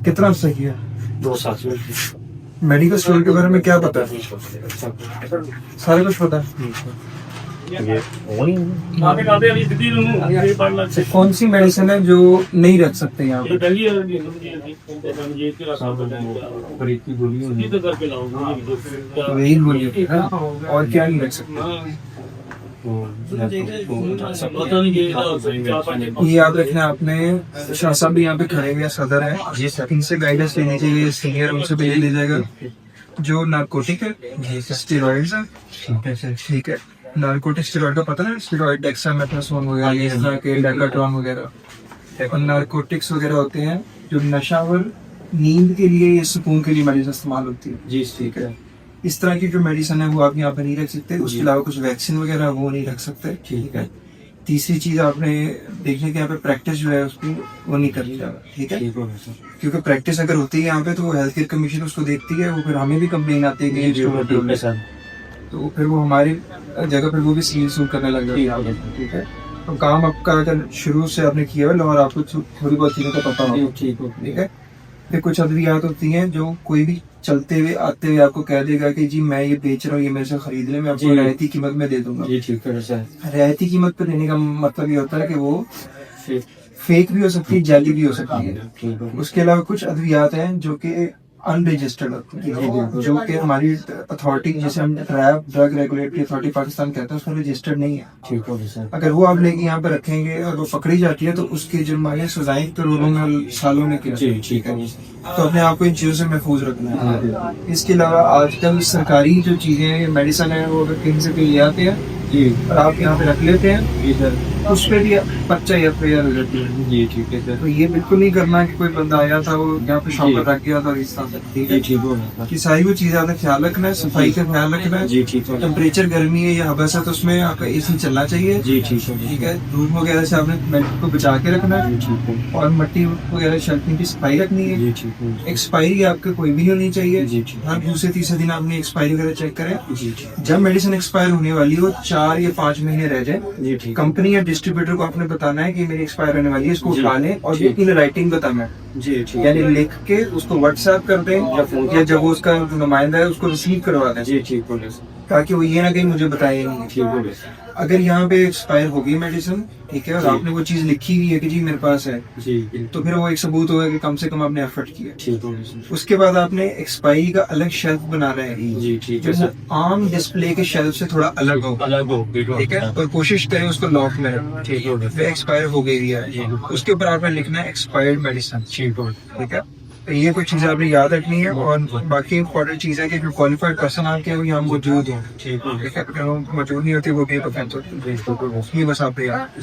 कितना सही है? 2 साल से मेडिकल स्टोर के बारे में क्या पता है? सारा कुछ पता है? ये वही कौन सी मेडिसिन है जो नहीं रख सकते यहाँ पे? वही बोलिए हाँ? और क्या नहीं रख सकते? ये याद रखना आपने, शाह साहब भी यहाँ पे खड़े हुए हैं, सदर है, इनसे गाइडेंस लेनी चाहिए, सीनियर उनसे भेज लिया जाएगा। जो नारकोटिक है, स्टेरॉइड्स है, ठीक है, नारकोटिक स्टेरॉइड का पता है, स्टेरॉइड डेक्सामेथासोन वगैरह, इस तरह के डेकाट्रॉन वगैरह, और नारकोटिक्स वगैरह होते हैं जो नशावर, नींद के लिए या सुकून के लिए मेडिसिन इस्तेमाल होती है जी, ठीक है। इस तरह की जो मेडिसिन है वो आप यहाँ पे नहीं रख सकते, उसके अलावा कुछ वैक्सीन वगैरह वो नहीं रख सकते, ठीक है। तीसरी चीज आपने देखने के यहाँ पे प्रैक्टिस जो है उसको वो नहीं करनी ज्यादा, ठीक है, क्योंकि प्रैक्टिस अगर होती है यहाँ पे तो हेल्थ केयर कमीशन उसको देखती है, वो फिर हमें भी कंप्लेन आती है कि तो फिर वो हमारी जगह पर वो भी सीरियस करने लग जाती है, ठीक है। तो काम आपका अगर शुरू से आपने किया है और आपको थोड़ी बहुत चीज़ों का पता होगा, ठीक है। फिर कुछ अद्वियात होती हैं जो कोई भी चलते हुए आते हुए आपको कह देगा कि जी मैं ये बेच रहा हूँ, ये मेरे से खरीद ले, मैं आपको रियायती कीमत में दे दूंगा जी, ठीक है। रियायती कीमत पर देने का मतलब ये होता है कि वो फेक भी हो सकती है, जाली भी हो सकती है। उसके अलावा कुछ अद्वियात हैं जो कि अनरजिस्टर्ड होती है, जो कि हमारी अथॉरिटी, जैसे हम ड्रग रेगुलेटरी अथॉरिटी पाकिस्तान कहते हैं, उसमें रजिस्टर्ड नहीं है, ठीक है सर। अगर वो आप लेके यहाँ पे रखेंगे और वो पकड़ी जाती है तो उसके जुर्माने सजाएं करोड़ों में, सालों में की, ठीक है। तो अपने आप को इन चीजों से महफूज रखना है। इसके अलावा आजकल सरकारी जो चीजें मेडिसिन है वो अगर कहीं से कहीं ले आते हैं जी और आप यहाँ पे रख लेते हैं जी सर, उस पर भी पर्चा या FIR हो जाती है जी, ठीक है सर। तो ये बिल्कुल नहीं करना कि कोई बंदा आया था वो यहाँ पे शॉप पर रख गया था इस तरह से, ठीक है, ठीक हो कि सारी वो चीजें आपने ख्याल रखना है, सफाई का ख्याल रखना है जी, ठीक है। टेम्परेचर गर्मी है या हबस है तो उसमें आपका AC चलना चाहिए जी, ठीक है, ठीक है। धूप वगैरह से आपने मेडिकल को बचा के रखना है, ठीक है। और मिट्टी वगैरह शेल्फिंग की सफाई रखनी है जी, ठीक है। एक्सपायरी आपके कोई भी नहीं होनी चाहिए जी, हर दूसरे तीसरे दिन आपने एक्सपायरी वगैरह चेक करें जी। जब मेडिसिन एक्सपायर होने वाली हो 4 या 5 महीने रह जाए जी, ठीक। कंपनी या डिस्ट्रीब्यूटर को आपने बताना है कि मेरी एक्सपायर होने वाली है, इसको उठा लें और ये इन राइटिंग बताना है जी, ठीक। यानी लिख के उसको व्हाट्सएप कर दें या जब वो उसका नुमाइंदा है उसको रिसीव करवा दें जी, ठीक हो, ताकि वो ये ना कहीं मुझे बताए नहीं, ठीक हो। अगर यहाँ पे एक्सपायर हो गई मेडिसिन, ठीक है, और आपने वो चीज लिखी हुई है कि जी मेरे पास है जी, तो फिर वो एक सबूत होगा कि कम से कम आपने एफर्ट किया, ठीक है। उसके बाद आपने एक्सपायरी का अलग शेल्फ बनाना है जी, ठीक है, आम डिस्प्ले के शेल्फ से थोड़ा अलग हो, ठीक है, और कोशिश करें उसको लॉक में, ठीक है। एक्सपायर हो गई है उसके ऊपर आपने लिखना है एक्सपायर्ड मेडिसिन, ठीक है। तो ये कुछ चीजें आपने याद रखनी है और बाकी इम्पोर्टेंट चीज है कि जो क्वालिफाइड पर्सन आपके यहाँ मौजूद हो, ठीक है, मौजूद नहीं होती वो भी ये बस आप याद